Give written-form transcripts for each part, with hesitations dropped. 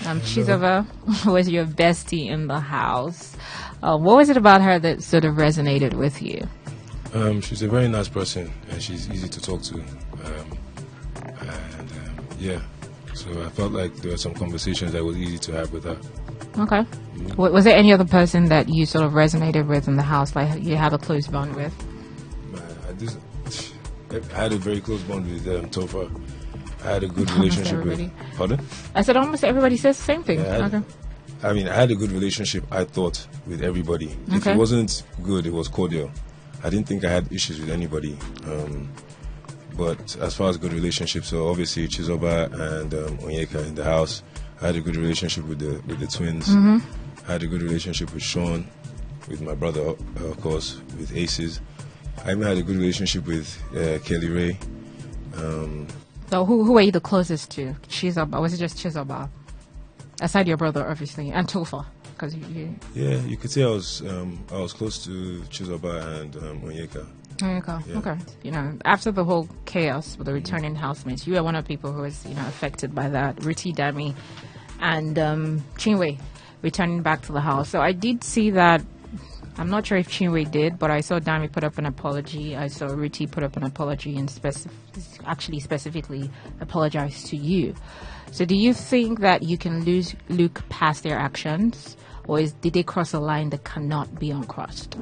Chizoba was your bestie in the house. What was it about her that sort of resonated with you? She's a very nice person, and she's easy to talk to. Yeah, so I felt like there were some conversations that was easy to have with her. Okay. Was there any other person that you sort of resonated with in the house, like you have a close bond with? I had a very close bond with Topher. I had a good relationship with... Pardon? I said almost everybody says the same thing. I had a good relationship, I thought, with everybody. Okay. If it wasn't good, it was cordial. I didn't think I had issues with anybody. But as far as good relationships, so obviously Chizoba and Onyeka in the house. I had a good relationship with the twins. I had a good relationship with Sean, with my brother, of course, with Aces. I even had a good relationship with Kelly Ray. So who were you the closest to? Chizoba? Was it just Chizoba? Aside your brother, obviously, and Tofa, because Yeah, you could say I was close to Chizoba and Onyeka. Yeah. Okay. After the whole chaos with the returning housemates, you were one of the people who was, affected by that. Rhuthee'S, Dami, and Chinwe returning back to the house. So I did see that. I'm not sure if Chinwe did, but I saw Dami put up an apology. I saw Rhuthee'S put up an apology and specifically apologize to you. So do you think that you can look past their actions, or did they cross a line that cannot be uncrossed?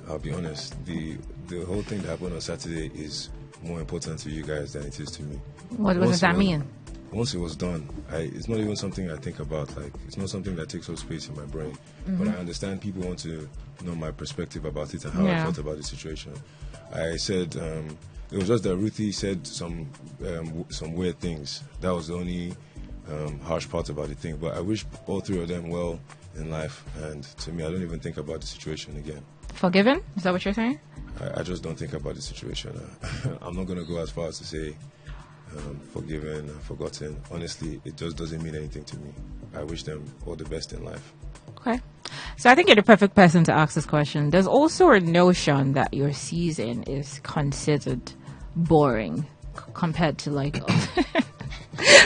I'll be honest, the whole thing that happened on Saturday is more important to you guys than it is to me. What does that mean? Once it was done, it's not even something I think about. Like, it's not something that takes up space in my brain. But I understand people want to know my perspective about it and how I felt about the situation. I said it was just that Rhuthee'S said some weird things. That was the only harsh part about the thing. But I wish all three of them well in life. And to me, I don't even think about the situation again. Forgiven? Is that what you're saying? I just don't think about the situation. I'm not going to go as far as to say forgiven, forgotten. Honestly, it just doesn't mean anything to me. I wish them all the best in life. Okay. So I think you're the perfect person to ask this question. There's also a notion that your season is considered boring compared to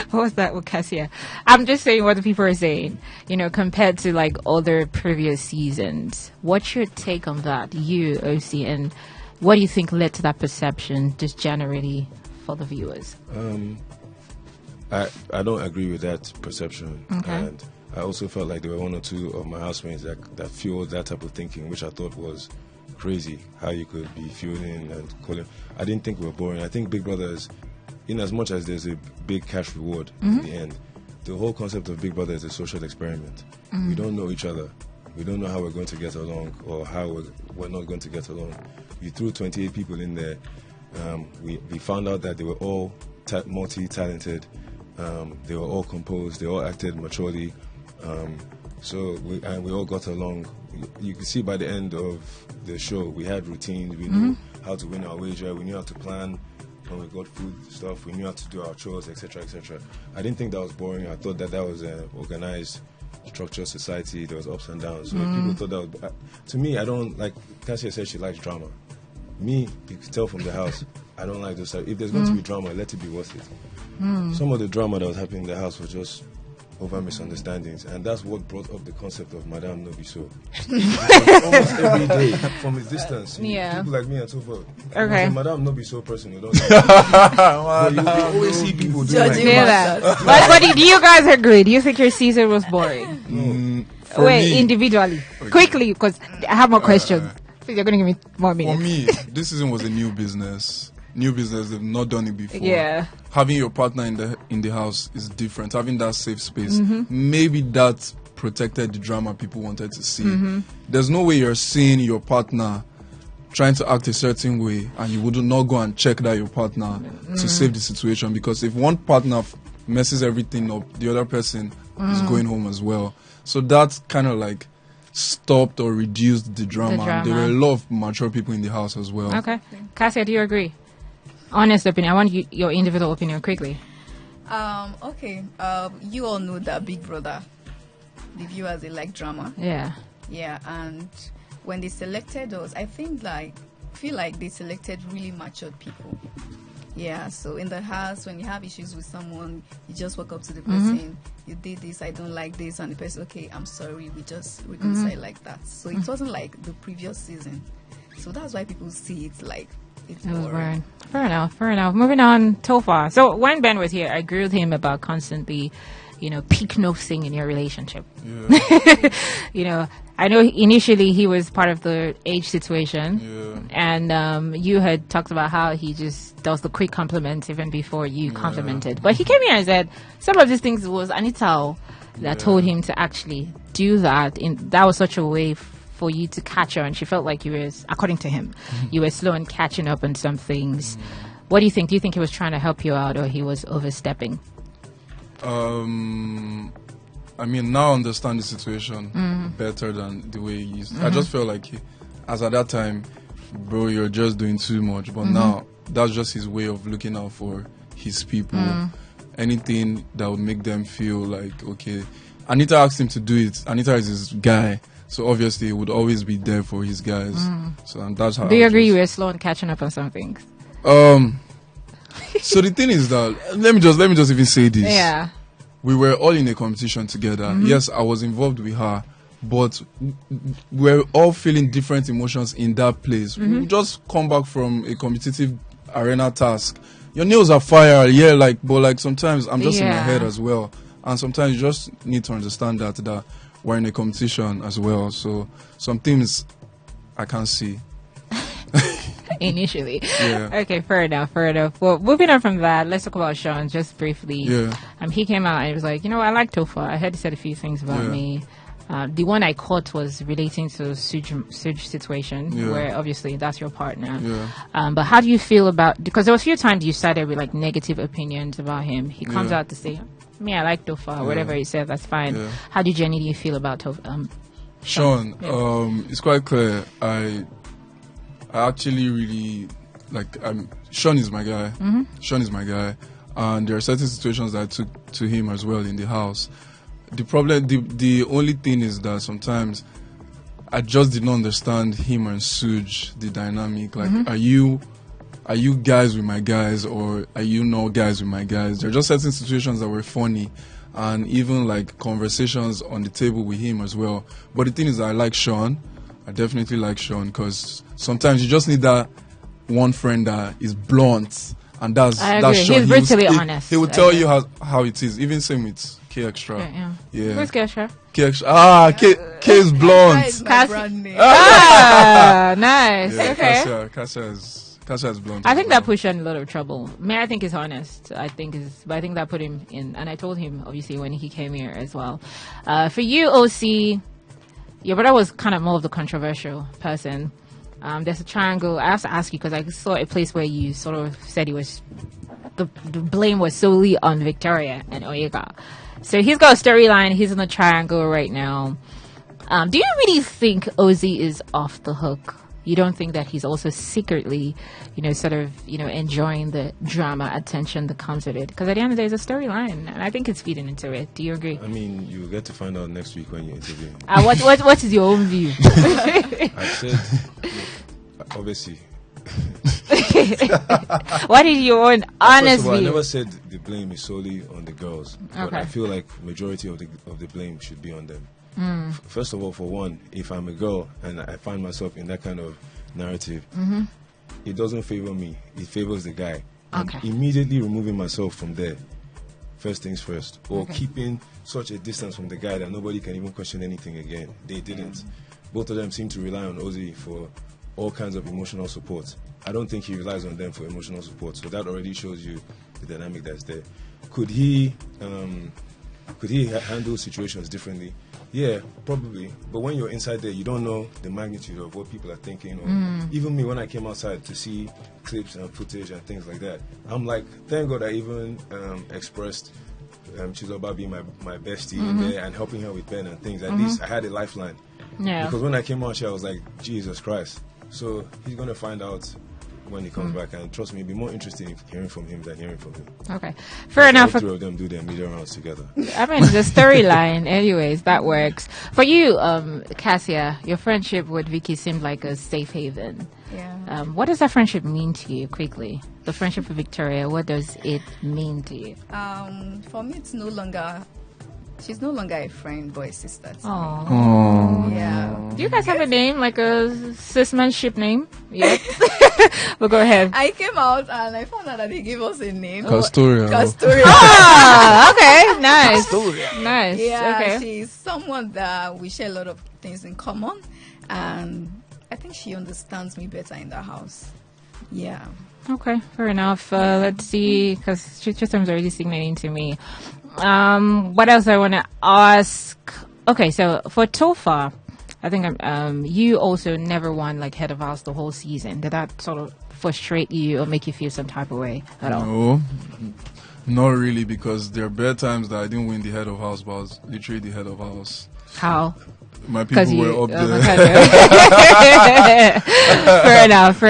what was that with Cassia? I'm just saying what the people are saying, compared to other previous seasons. What's your take on that, you, Ocee, and what do you think led to that perception just generally for the viewers? I don't agree with that perception. Okay. And I also felt like there were one or two of my housemates that fueled that type of thinking, which I thought was crazy, how you could be fueling and calling. I didn't think we were boring. I think Big Brother is, in as much as there's a big cash reward in the end, the whole concept of Big Brother is a social experiment. We don't know each other. We don't know how we're going to get along or how we're not going to get along. We threw 28 people in there. We found out that they were all multi-talented. They were all composed. They all acted maturely. So we all got along. You can see by the end of the show, we had routines. We knew how to win our wager. We knew how to plan when we got food stuff. We knew how to do our chores, etc., etc. I didn't think that was boring. I thought that was an organized, structured society. There was ups and downs. So people thought that was... To me, I don't like... Cassia said she likes drama. Me, you can tell from the house, I don't like this. If there's going to be drama, let it be worth it. Some of the drama that was happening in the house was just over misunderstandings, and that's what brought up the concept of Madame No Be So. Almost every day, from a distance, people like me and so forth. Okay. Madame No Be So person who don't know. You always see people doing that. But do you guys agree? Do you think your season was boring? Wait, individually. Okay. Quickly, because I have more questions. You're going to give me more minutes. For me, this season was a new business. They've not done it before. Yeah. Having your partner in the house is different. Having that safe space, maybe that protected the drama people wanted to see. There's no way you're seeing your partner trying to act a certain way and you would not go and check that your partner to save the situation, because if one partner messes everything up, the other person is going home as well. So that kind of stopped or reduced the drama. There were a lot of mature people in the house as well. Okay. Cassia, do you agree? Honest opinion. I want your individual opinion quickly. Okay. You all know that Big Brother, the viewers, they like drama. Yeah. Yeah, and when they selected us, I feel like they selected really matured people. Yeah, so in the house, when you have issues with someone, you just walk up to the person, you did this, I don't like this, and the person, okay, I'm sorry, we reconcile like that. So it wasn't like the previous season. So that's why people see it like it's boring. Fair enough. Moving on, Tofa. So when Ben was here, I agree with him about constantly, peak nosing in your relationship. Yeah. I know initially he was part of the age situation. Yeah. And you had talked about how he just does the quick compliment even before you complimented. But he came here and said some of these things was Anita that told him to actually do that. That was such a way for you to catch her, and she felt like you were, according to him, you were slow in catching up on some things. What do you think? Do you think he was trying to help you out, or he was overstepping? I mean, now I understand the situation better than the way he used to. I just felt like, as at that time, bro, you're just doing too much. But now, that's just his way of looking out for his people. Anything that would make them feel like, okay. Anita asked him to do it. Anita is his guy. So obviously, he would always be there for his guys. So and that's how. Do you agree you were slow in catching up on some things? So the thing is that let me just even say this. Yeah. We were all in a competition together. Yes, I was involved with her, but we're all feeling different emotions in that place. We just come back from a competitive arena task. Your nails are fire, but sometimes I'm just in my head as well. And sometimes you just need to understand that we're in a competition as well. So some things I can't see. Initially. Yeah. Okay, fair enough. Well, moving on from that, let's talk about Sean just briefly. Yeah. He came out and he was like, I like Tofa. I heard he said a few things about me. The one I caught was relating to Suge situation, where obviously that's your partner. Yeah. But how do you feel about, because there was a few times you started with like negative opinions about him. He comes out to say, I like Tofa, whatever he said, that's fine. Yeah. How do you genuinely feel about Tofa? Sean, it's quite clear. I actually really Sean is my guy. Sean is my guy, and there are certain situations that I took to him as well in the house. The problem, the only thing is that sometimes I just did not understand him and Suge, the dynamic. Like, are you guys with my guys, or are you not guys with my guys? There are just certain situations that were funny, and even like conversations on the table with him as well. But the thing is, I like Sean. I definitely like Sean, because sometimes you just need that one friend that is blunt, and that's Sean. He's brutally honest. He will tell you how it is. Even same with K Extra. Yeah. Who's K Extra? K Extra. K is blunt. That is my brand name. Nice. Yeah, Okay. Kasha is blunt. I think that put Sean in a lot of trouble. I think he's honest. But I think that put him in, and I told him obviously when he came here as well. For you, Ocee, your brother was kind of more of the controversial person. There's a triangle. I have to ask you because I saw a place where you sort of said the blame was solely on Victoria and Oyega. So he's got a storyline. He's in the triangle right now. Do you really think Ocee is off the hook? You don't think that he's also secretly, enjoying the drama, attention that comes with it? Because at the end of the day, it's a storyline, and I think it's feeding into it. Do you agree? I mean, you get to find out next week when you interview. What is your own view? I said, obviously. What is your own honest view? I never said the blame is solely on the girls, but I feel like majority of the blame should be on them. First of all, for one, if I'm a girl and I find myself in that kind of narrative, it doesn't favor me. It favors the guy. Okay. I'm immediately removing myself from there. First things first. Or keeping such a distance from the guy that nobody can even question anything again. They didn't. Both of them seem to rely on Ocee for all kinds of emotional support. I don't think he relies on them for emotional support. So that already shows you the dynamic that's there. Could he handle situations differently? Yeah, probably. But when you're inside there, you don't know the magnitude of what people are thinking. Or even me, when I came outside to see clips and footage and things like that, I'm like, thank God I even expressed Chizoba being my bestie in there and helping her with Ben and things. At least I had a lifeline. Yeah. Because when I came out here, I was like, Jesus Christ. So he's going to find out when he comes back, and trust me, it'd be more interesting hearing from him than hearing from him. Okay, fair enough. All three of them do their media rounds together. I mean, the storyline, anyways, that works. For you, Cassia, your friendship with Vicky seemed like a safe haven. Yeah. What does that friendship mean to you, quickly? The friendship with Victoria, what does it mean to you? For me, it's no longer. She's no longer a friend, but a sister. To me. Oh. Yeah. Do you guys have a name, like a cismanship name? Yes. Well, go ahead. I came out and I found out that they gave us a name. Castoria. Castoria. Ah, okay, nice. Nice. Yeah, okay. she's someone that we share a lot of things in common, and I think she understands me better in the house. Yeah. Okay, fair enough. Let's see, because Chichesem's already signaling to me. What else I want to ask? Okay, so for Tofa, I think you also never won like head of house the whole season. Did that sort of frustrate you or make you feel some type of way at all? No, not really, because there are bare times that I didn't win the head of house, but I was literally the head of house. How? My people were up there. Fair enough. So.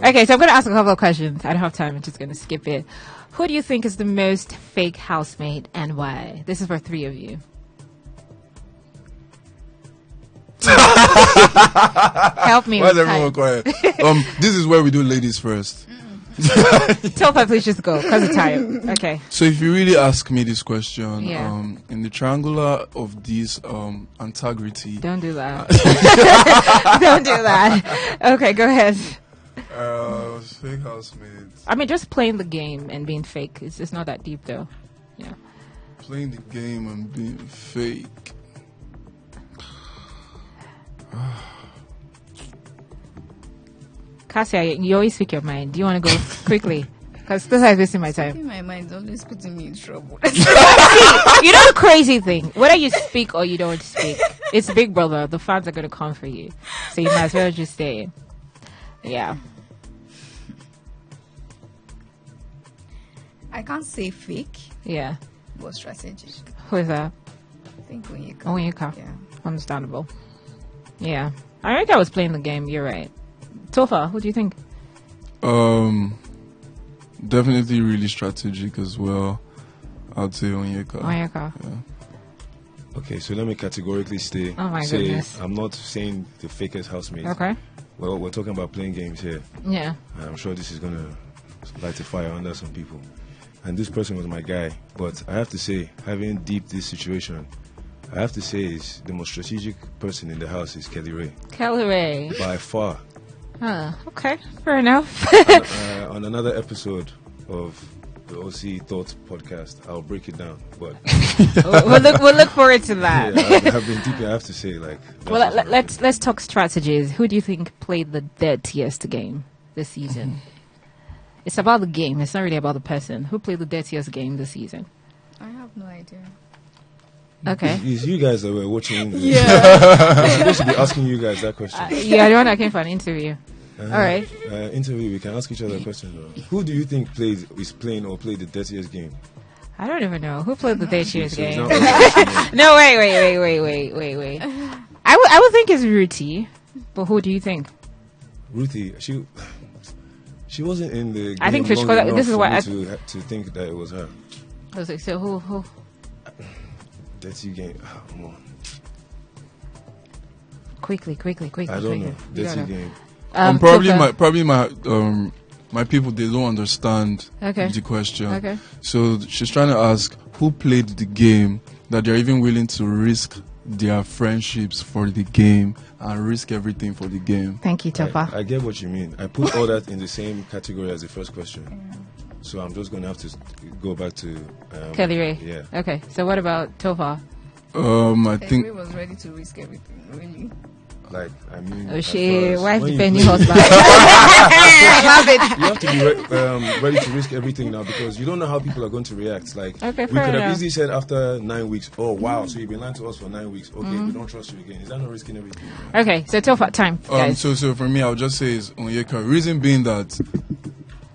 Okay, so I'm going to ask a couple of questions. I don't have time. I'm just going to skip it. Who do you think is the most fake housemate and why? This is for three of you. Help me. Why is everyone quiet? This is where we do ladies first. Tofa, please just go because of time. Okay. So if you really ask me this question, Yeah. in the triangular of this integrity, Don't do that. Don't do that. Okay, go ahead. fake housemates. I mean, just playing the game and being fake. It's not that deep, though. Yeah. Playing the game and being fake. Cassia, you always speak your mind. Do you want to go quickly? Because this is wasting my time. Speaking my mind is always putting me in trouble. You know the crazy thing? Whether you speak or you don't speak, it's Big Brother. The fans are going to come for you. So you might as well just stay. Yeah. I can't say fake, Yeah. but strategic. Who is that? I think Onyeka. Onyeka. Yeah. Understandable. Yeah. I think I was playing the game. You're right. Tofa, what do you think? Definitely really strategic as well. I'd say Onyeka. Onyeka. Yeah. Okay, so let me categorically say, Oh my goodness. I'm not saying the fakest housemates. Okay. Well, we're talking about playing games here. Yeah. And I'm sure this is going to light a fire under some people. And this person was my guy. But I have to say, having deep this situation, I have to say is the most strategic person in the house is Kelly Ray. Kelly Ray. By far. Okay. Fair enough. On another episode of the Ocee Thoughts podcast, I'll break it down. But we'll look forward to that. yeah, I've been deep, I have to say. Well, let's talk strategies. Who do you think played the dirtiest game this season? It's about the game. It's not really about the person. Who played the dirtiest game this season? I have no idea. Okay. It's you guys that were watching. Yeah. We should be asking you guys that question. Yeah, the one that came for an interview. All right. Interview, we can ask each other questions. Though. Who do you think is playing or played the dirtiest game? I don't even know who played the dirtiest So it's game. not us. No, wait. I would think it's Rhuthee'S, but who do you think? Ruthie, she wasn't in the game I think long enough this is for what me to think that it was her. I was like, so who? Dirty game. Oh, come on. Quickly. I don't know. Dirty game. Probably my people, they don't understand the question. Okay. So she's trying to ask who played the game that they're even willing to risk their friendships for the game and risk everything for the game. Thank you, Tofa. I get what you mean. I put all that in the same category as the first question. So I'm just going to have to go back to Kelly Ray. Yeah. Okay. So what about Tofa? I think Kelly was ready to risk everything, really. Oh, she wife when you depending play- husband. I love it. You have to be ready to risk everything now because you don't know how people are going to react. Okay, we fair could have enough. easily said after 9 weeks, oh wow, so you've been lying to us for 9 weeks. Okay, we don't trust you again. Is that not risking everything? Okay, so Tofa, time, guys. so for me, I'll just say is Onyeka. Reason being that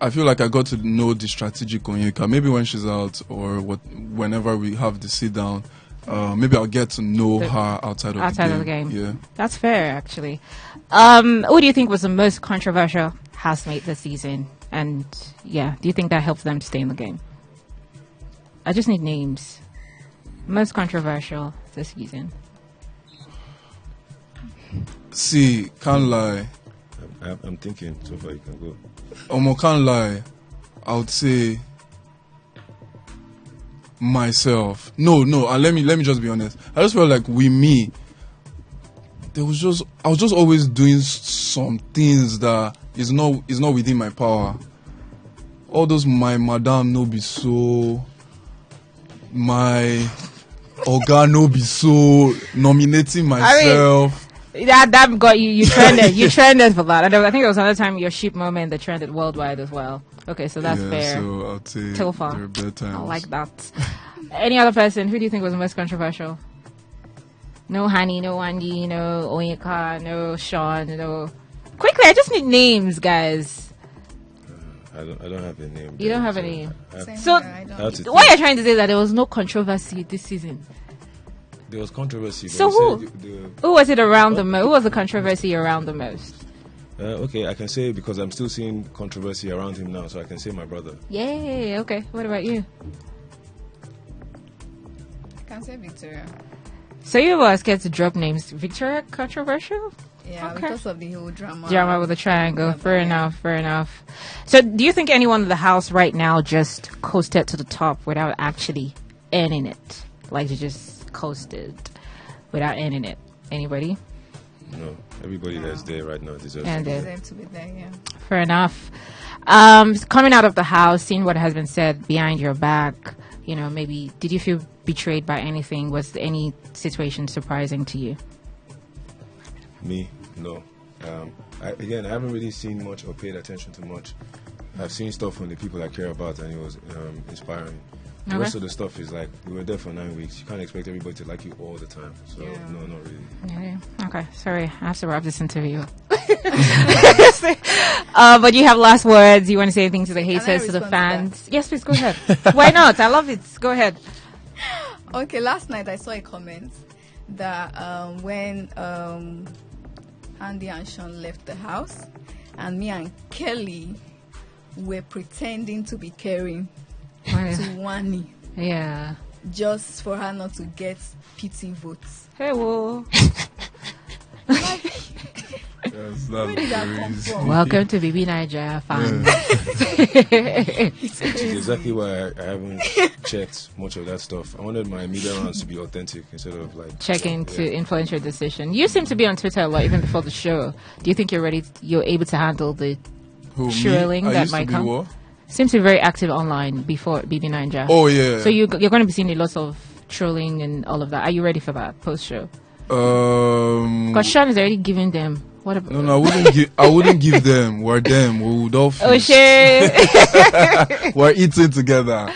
I feel like I got to know the strategic Onyeka. Maybe when she's out or whenever we have the sit down, maybe I'll get to know her outside of the game. of the game. Yeah. That's fair, actually. Who do you think was the most controversial housemate this season? And yeah, do you think that helps them stay in the game? I just need names. Most controversial this season. See, can't lie. I'm thinking so far. You can go. Can't lie. I would say myself. No. Let me just be honest. I just felt like I was just always doing some things that is not within my power. All those my madam no be so, my oga no be so, nominating myself. That got you. You trended. You trended for that. I think it was another time your sheep moment that trended worldwide as well. Okay, so that's fair. So I'd say Till far. there are better times. I like that. Any other person? Who do you think was the most controversial? No Hani, no Ndi, no Onyeka, no Sean, no. Quickly, I just need names, guys. I don't have a name. You don't have a name. So, Why are you trying to say that there was no controversy this season? There was controversy. So who was it around the most? Who was the controversy around the most? Okay, I can say because I'm still seeing controversy around him now, so I can say my brother. Yay, okay. What about you? I can say Victoria. So you were scared to drop names. Victoria, controversial? Yeah, Okay. because of the whole drama. Drama with the triangle. Fair enough. So do you think anyone in the house right now just coasted to the top without actually earning it? Like they just coasted without earning it? Anybody? No, everybody that's there right now deserves And to be there. there. Deserve to be there, yeah. Fair enough. Coming out of the house, seeing what has been said behind your back, maybe did you feel betrayed by anything? Was any situation surprising to you? Me, no. I haven't really seen much or paid attention to much. I've seen stuff from the people I care about, and it was inspiring. The Okay. rest of the stuff is like, we were there for 9 weeks. You can't expect everybody to like you all the time. So, Yeah. no, not really. Yeah. Okay, sorry, I have to wrap this interview. But you have last words. You want to say anything to the haters, to the respond to fans? Yes, please go ahead. Why not? I love it. Go ahead. Okay, last night I saw a comment that when Andy and Sean left the house, and me and Kelly were pretending to be caring to Wani Yeah. just for her not to get pity votes. Hey, whoa. Yes, Where did that come crazy. from? Welcome to BBnaija fans. Which is exactly why I haven't checked much of that stuff. I wanted my media rounds to be authentic instead of like Checking to influence your decision. You seem to be on Twitter a lot, even before the show. Do you think you're able to handle the Who, me? Shrilling I that used to might be come? what? Seems to be very active online before BBnaija. Oh yeah. So you're going to be seeing a lot of trolling and all of that. Are you ready for that post show? Because Sean is already giving them. What about? No, I wouldn't give them. We're them. We would all feast. Oh shit! We're eating together.